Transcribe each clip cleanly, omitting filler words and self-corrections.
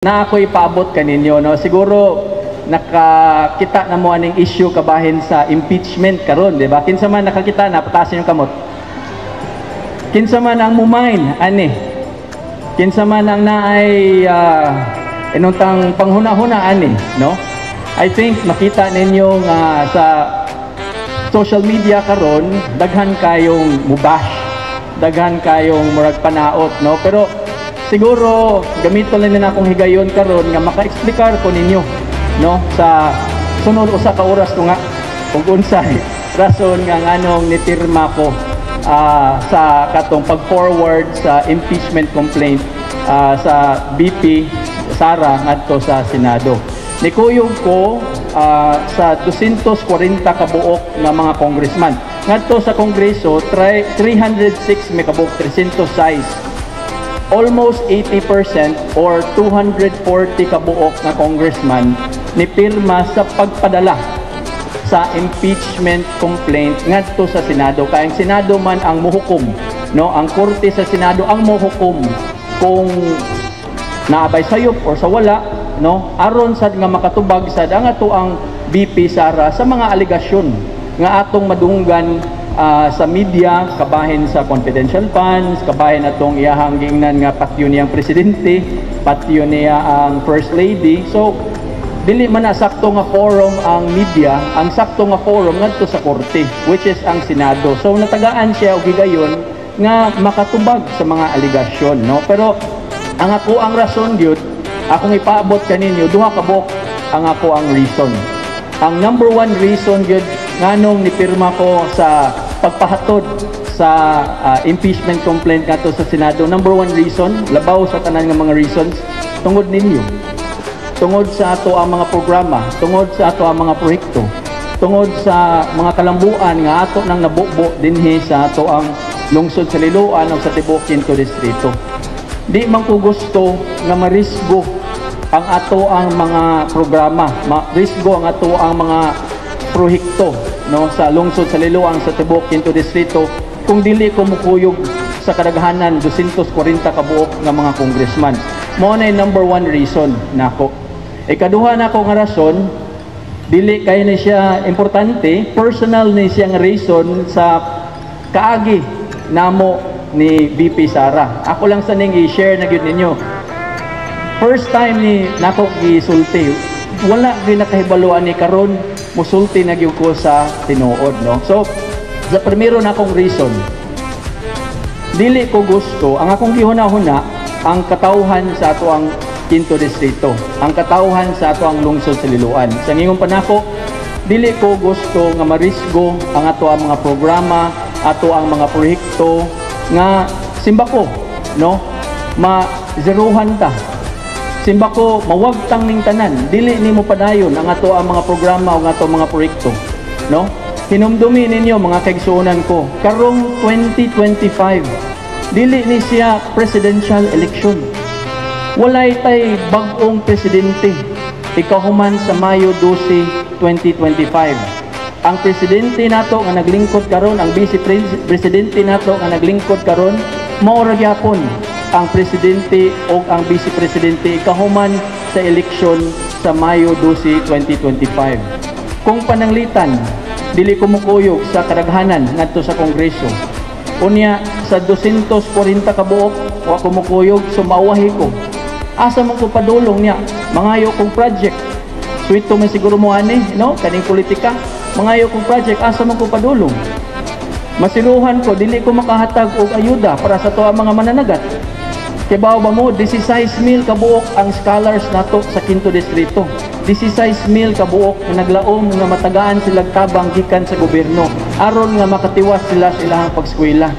Na ako'y paabot kaninyo, no? Siguro nakakita na mo aning issue kabahin sa impeachment karon, di ba? Kinsa man nakakita na patasin yung kamot. Kinsa man ang mumain ani. Kinsa man ang naay inuntang panghuna-huna ani, no? I think makita ninyo nga sa social media karon daghan kayong mubash, daghan kayong murag panaot, no? Pero siguro gamito lang na akong higayon karon nga maka-explicar ko ninyo, no, sa sunod usa ka oras ko nga kung unsay rason nga nganong nitirma ko sa katong pag-forward sa impeachment complaint sa BP Sara ngadto sa Senado. Nikuyog ko sa 240 ka buok nga mga congressman ngadto sa Kongreso. 306 may kabuok 306, almost 80% or 240 kabuok na congressman ni pirma sa pagpadala sa impeachment complaint ngadto sa Senado. Kaya ang Senado man ang muhukom, no? Ang korte sa Senado ang muhukom kung naabay sayop or sa wala, no? Aron sad nga makatubag sad ang ato ang BP Sara sa mga aligasyon nga atong madunggan sa media kabahin sa confidential funds, kabahin atong iyahang giingnan nga patyo niyang presidente, patyo niya ang first lady. So dili man na sakto nga forum ang media, ang sakto nga forum ngadto sa korte which is ang Senado. So natagaan siya og higayon nga makatubag sa mga aligasyon, no? Pero ang ako ang rason gyud akong ipaabot kaninyo duha ka buok ang ako ang reason. Ang number one reason gyud nganong nipirma ko sa pagpahatod sa impeachment complaint nato sa Senado, number one reason, labaw sa tanan nga mga reasons, tungod ninyo, tungod sa ato ang mga programa, tungod sa ato ang mga proyekto, tungod sa mga kalambuan nga ato nang nabubo dinhi sa ato ang lungsod sa Liloan o sa tibuok Quinto Distrito. Di man ko gusto nga marisgo ang ato ang mga programa, marisgo ang ato ang mga proyekto, no, sa lungsod sa Liloan sa tibuok Quinto Distrito kung dili ko mukuyog sa kadaghanan 240 ka buok nga mga congressman. Mao na number one reason nako. Ikaduha nako nga rason, dili kay ni siya importante, personal ni siya nga reason sa kaagi namo ni BP Sara. Ako lang sa ning i-share na gyud ninyo. First time ni nako gisulti, wala gyud nakahibaluan ni karon musulti na gyud ko sa tinuod, no? So sa primero na akong reason, dili ko gusto ang akong gihuna-huna ang katawhan sa ato ang Quinto Distrito, ang katawhan sa ato ang lungsod sa Liloan. Sa ngingon pa nako, dili ko gusto nga marisgo ang ato ang mga programa, ato ang mga proyekto nga simbako, no, ma-zerohan ta. Simbako mawagtang ning tanan, dili nimo padayon ang ato ang mga programa o ato mga proyekto, no? Hinumdumi ninyo mga kaigsuonan ko, karong 2025 dili ni siya presidential election. Walay tay bag-ong presidente ikahuman sa Mayo 12, 2025. Ang presidente nato nga naglingkod karon, ang vice presidente nato nga naglingkod karon, mao ra gyapon ang presidente o ang vice presidente ikahuman sa eleksyon sa Mayo 12, 2025. Kung pananglitan, dili ko mukuyog sa kadaghanan ngadto sa Kongreso. Unya sa 240 ka buok wa ko mukuyog, sumawahi ko. Asa mo ko padulong niya? Mangayo kong project. Suwito man siguro mo ani, no? Kaning politika. Mangayo kong project, asa mo ko padulong? Masiluhan ko, dili ko makahatag og ayuda para sa tuwa mga mananagat. Kibaw ba mo, 16,000 kabuok ang scholars nato sa Quinto Distrito. 16,000 kabuok na naglaom nga matagaan sila tabang gikan sa gobyerno aron nga makatiwas sila sa ilang pagskwela.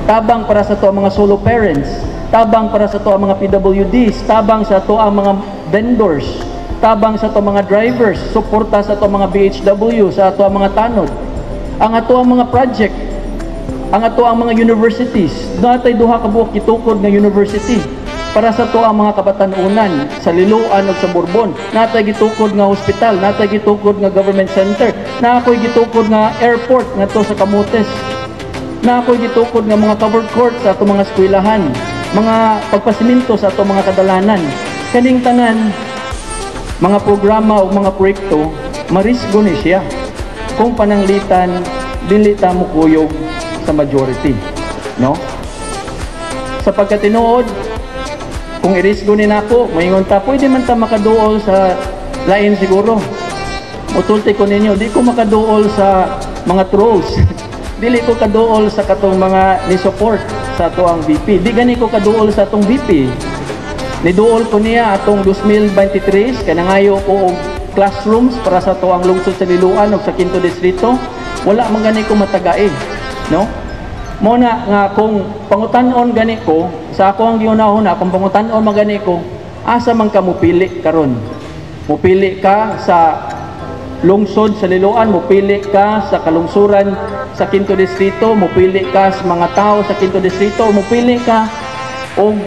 Tabang para sa to mga solo parents, tabang para sa to mga PWDs, tabang sa to mga vendors, tabang sa to mga drivers, suporta sa to mga BHW, sa ato mga tanod. Ang ato ang mga project, ang ato ang mga universities, natay duha ka buok gitukod nga university para sa to ang mga kabatanunan sa Liloan ug sa Bourbon. Natay gitukod nga hospital, natay gitukod nga government center, nakoy gitukod nga airport ngadto sa Camotes, nakoy gitukod nga mga covered court sa ato mga eskwelahan, mga pagpasiminto sa ato mga kadalanan. kaning tanan mga programa o mga proyekto marisgo ni siya kung pananglitan dili ta mo kuyog sa majority, no? Sa pagkatinuod, kung irisgo ni nako moingon ta pwede man ta makaduol sa lain siguro. Mutulti ko ninyo, di ko makaduol sa mga trolls. Dili ko kaduol sa katong mga ni support sa ato ang VP. Di gani ko kaduol sa atong VP. Niduol ko niya atong 2023 kanangayo ko og classrooms para sa ato ang lungsod sa Liloan ug sa 5th distrito. Wala man gani ko matagaig, no? Mo na nga kung pangutan-on gani ko sa ako ang giunahon kung pangutan-on magani ko, asa man ka mupili karon? Mupili ka sa lungsod sa Liloan, mupili ka sa kalungsuran sa 5th distrito, mupili ka sa mga tao sa 5th distrito, mupili ka o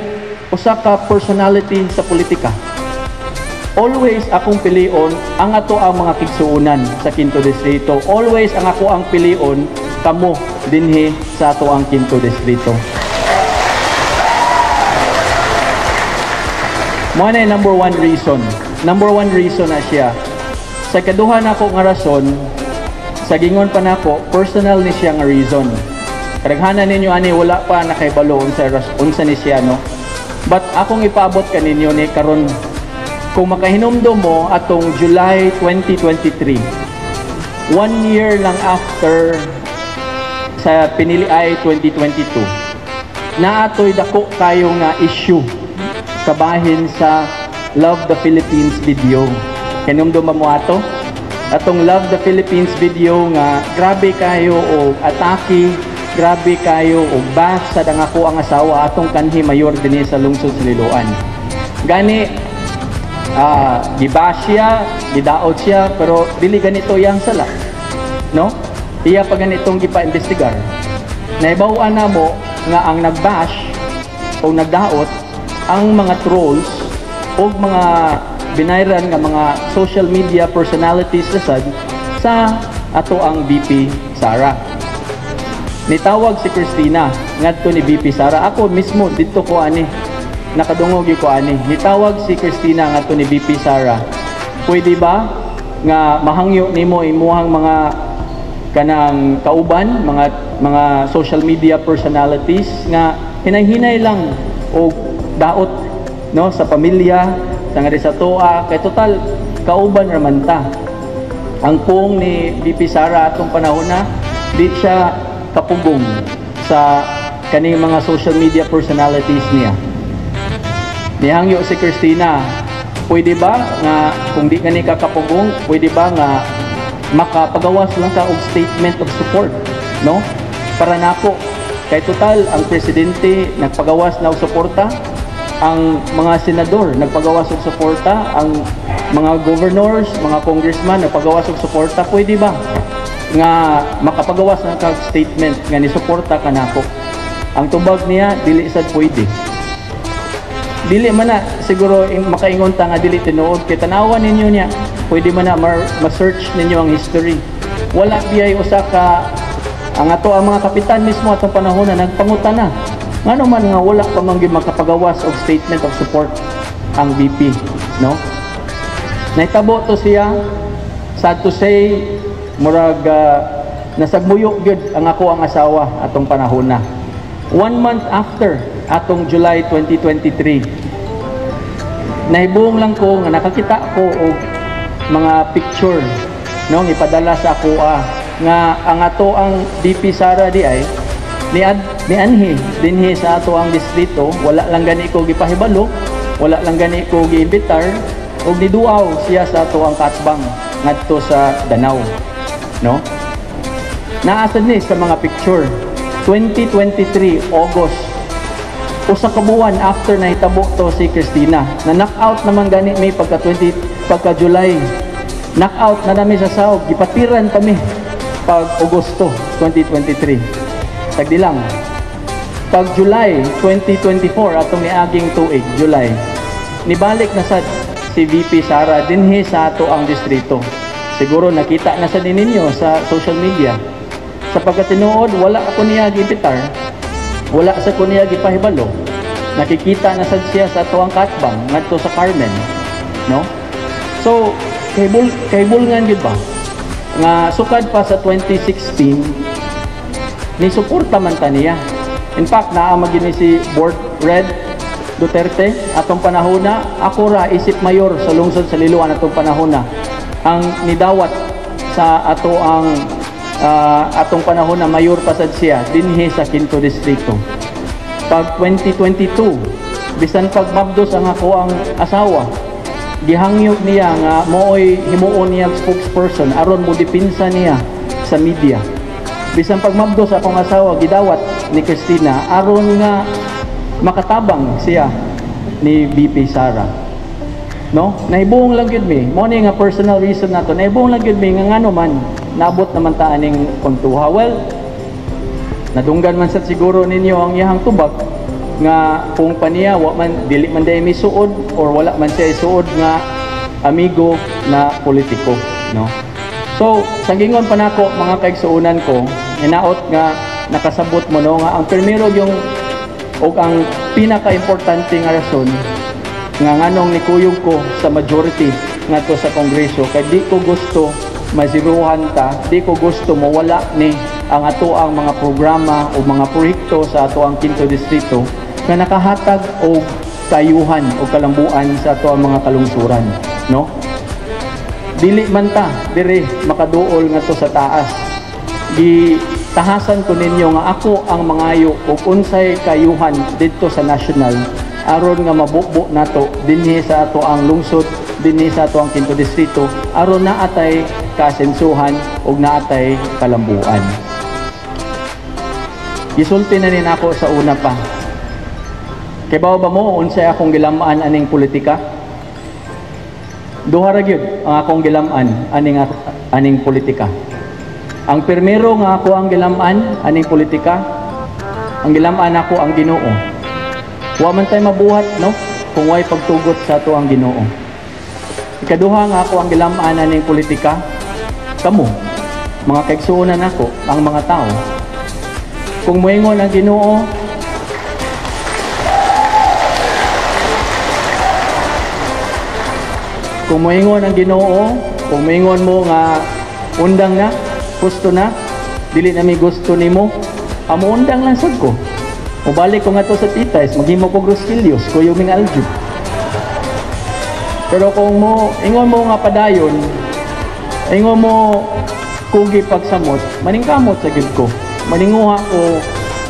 usa ka personality sa politika. Always akong pilion ang ato ang mga kigsuunan sa 5th distrito. Always ang ako ang pilion kamo dinhi sa ato ang 5th distrito. Mo na number one reason. Number one reason na siya. Sa kaduha na ako nga rason, sa gingon pa nako, personal ni siya nga reason. Kadaghanan ninyo ani wala pa nakaibalo unsa ni siya, no? But akong ipaabot kaninyo ni karon kung makahinumdum mo atong July 2023, 1 year lang after sa Pinili-ay 2022, na ato'y dako kayo nga issue kabahin sa Love the Philippines video. Hinumdum mo ato? Atong Love the Philippines video nga grabe kayo o atake, grabe kayo o bash sa dangako ang asawa atong kanhi mayor dinhi sa lungsod sa Liloan. Gani gibash siya, gidaot siya, pero dili ganito yang sala, no? Iya pa ganitong gipa-investigar. Naibaw-an na mo nga ang nagbash o nagdaot ang mga trolls o mga binayran nga mga social media personalities sa ato ang VP Sara. Nitawag si Christina ngadto ni VP Sara. Ako mismo dito ko ani nakadungog ko ani. Nitawag si Christina ngadto ni VP Sara. Pwede ba nga mahangyo nimo imuhang mga kanang kauban, mga social media personalities nga hinay-hinay lang o daot, no, sa pamilya sa nga sa toa kay total kauban raman ta. Ang pong ni VP Sara atong panahon na di siya kapugong sa kaning mga social media personalities niya. Nihangyo si Christina, pwede ba nga kung di ka ni kakapugong, pwede ba nga makapagawas lang ka og statement of support, no? Para nako kay total ang presidente nagpagawas na og suporta, ang mga senador nagpagawas og suporta, ang mga governors, mga congressman nagpagawas og suporta, pwede ba nga makapagawas ng kag statement nga ni suporta kanako? Ang tubag niya dili sad pwede. Dili man na siguro makaingon ta nga dili tinuod kay tanawan ninyo niya, pwede man na ma-search ninyo ang history. Wala biyay usa ka ang ato ang mga kapitan mismo atong panahon na nagpangutana. Ngano man nga wala pa man gyud makapagawas og statement of support ang VP, no? Naitabo to siya, sad to say, murag nasagmuyo gyud ang ako ang asawa atong panahon na. 1 month after atong July 2023, nahibuong lang ko nga nakakita ko og mga picture, no, ipadala sa ako nga ang ato ang VP Sara di ay ni anhi dinhi sa ato ang distrito, wala lang gani ko gipahibalo, wala lang gani ko giimbitar og niduaw siya sa ato ang katbang ngadto sa Danau, no? Naasad ni sa mga picture 2023 August, usa ka buwan after nahitabo to si Christina, na knockout naman gani may pagka July, knockout na nami sa sahog, gipatiran kami pag Agosto 2023. Tagdi lang pag July 2024 atong niaging tuig July, nibalik na sad si VP Sara dinhi sa ato ang distrito. Siguro nakita na sa ninyo sa social media. Sa pagkatinuod, wala ako niya gipitar, wala sa ko niya gipahibalo, Nakikita na sad siya sa tuwang katbang ngadto sa Carmen, no? So kahibulngan gid ba nga sukad pa sa 2016 ni suporta man ta niya. In fact, naa magini si Board Red Duterte atong panahona, ako ra isip mayor sa lungsod sa Liloan atong panahona ang nidawat sa atong panahon na mayor pasad siya dinhi sa 5th distrito. Pag 2022 bisan pag mabdos ang ako ang asawa, gihangyog niya nga mooy himuon niya spokesperson aron mo dipinsa niya sa media. Bisan pag mabdos akong asawa, gidawat ni Cristina aron nga makatabang siya ni BP Sara, no? Nahibuong lang gyud mi mo ni nga personal reason nato, nahibuong lang gyud mi nga ngano man naabot naman ta aning kontuha. Well, nadunggan man sa siguro ninyo ang iyahang tubag nga kung paniya wa man dili man day misuod or wala man siya isuod nga amigo na politiko, no? So sa gingon pa nako mga kaigsuonan ko, inaot nga nakasabot mo no nga ang primero yung o ang pinaka-importante nga rason nga nganong nikuyog ko sa majority ngadto sa Kongreso kay di ko gusto maziruhan ta, di ko gusto mawala ni ang ato ang mga programa o mga proyekto sa ato ang 5th distrito nga nakahatag og kayuhan o kalambuan sa ato ang mga kalungsuran, no? Dili man ta dire makaduol ngadto sa taas. Tahasan ko ninyo nga ako ang mangayo og unsay kayuhan didto sa national aron nga mabubo nato dinhi sa ato ang lungsod, dinhi sa ato ang 5th distrito aron naatay kasensuhan og naatay kalambuan. Gisulti na ni nako sa una pa. Kay ba mo unsay akong gilam-an aning politika? Duha ra gyud ang akong gilam-an aning politika. Ang primero nga ako ang gilam-an aning politika, ang gilam-an ako ang Ginoo. Wa man tay mabuhat, no, kung way pagtugot sa ato ang Ginoo. Ikaduha nga ako ang gilam-an aning politika, kamo mga kaigsuonan nako, ang mga tao. Kung moingon ang Ginoo, kung moingon ang Ginoo, kung moingon mo nga undang na, gusto na, dili na mi gusto nimo, amo undang lang sad ko. Mubalik ko nga to sa titays, maghimo ko Roskilios, kuyo ming aljub. Pero kung mo, ingon mo nga padayon, ingon mo kugi pagsamot, maningkamot sa gid ko. Maninguha ko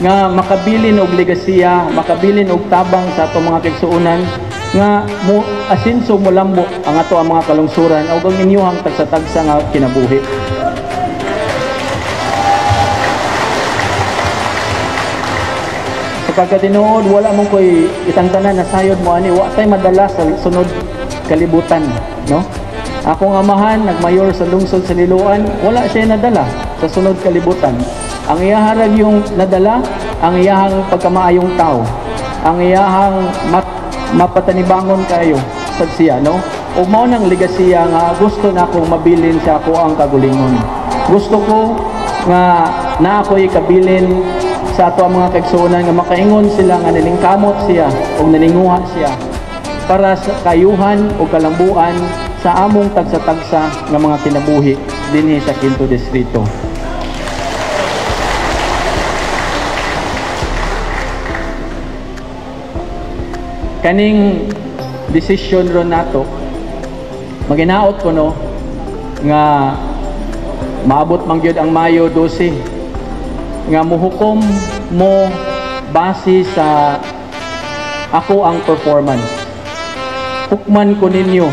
nga makabilin og legasiya, makabilin og tabang sa ato mga kaigsuonan, nga mo asinso mo lambo ang ato ang mga kalungsuran o ang inyuhang tagsa-tagsa nga kinabuhi. Pagkatinuod, wala mong ko'y itangtanan na sayod mo ani, wa tay madala sa sunod kalibutan, no? Akong amahan, nagmayor sa lungsod sa Liloan, wala siya nadala sa sunod kalibutan. Ang iyaharag yung nadala, ang iyahang pagkamaayong tao, ang iyahang mapatanibangon kayo sa siya, no? O mao nang legasiya nga gusto na akong mabilin sa ako ang kagulingon. Gusto ko nga na ako'y kabilin sa ato ang mga kaigsuonan nga makaingon sila nga nalingkamot siya o naninguha siya para sa kayuhan o kalambuan sa among tagsa-tagsa nga mga kinabuhi dinhi sa 5th distrito. Kaning desisyon ron nato, maginaot ko no nga maabot man gyud ang Mayo 12 nga muhukom mo base sa ako ang performance. Hukman ko ninyo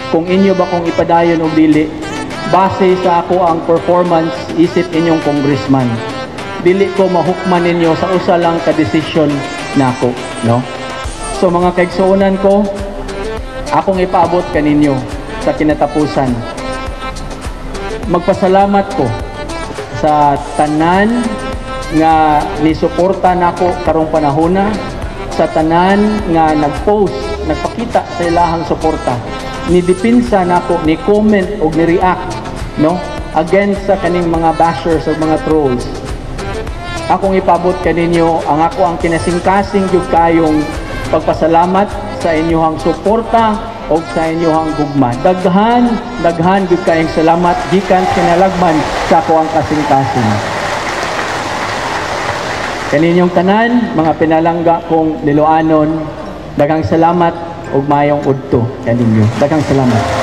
kung inyo ba kung ipadayon o dili base sa ako ang performance isip inyong congressman. Dili ko mahukman ninyo sa usa lang ka desisyon nako, no? So mga kaigsuonan ko, akong ipaabot kaninyo sa kinatapusan. Magpasalamat ko sa tanan nga nisuporta nako karong panahona, sa tanan nga nagpost, nagpakita sa ilahang suporta, ni dipinsa nako, ni comment og ni react, no, against sa kaning mga bashers o mga trolls. Akong ipabot kaninyo ang ako ang kinasingkasing gyud kayong pagpasalamat sa inyong suporta o sa inyong gugma. Daghan gyud kayong salamat gikan kinalagman sa ako ang kasing-kasing. Kaninyong tanan, mga pinalangga kong Liloanon, daghang salamat ug mayong udto kaninyo. Daghang salamat.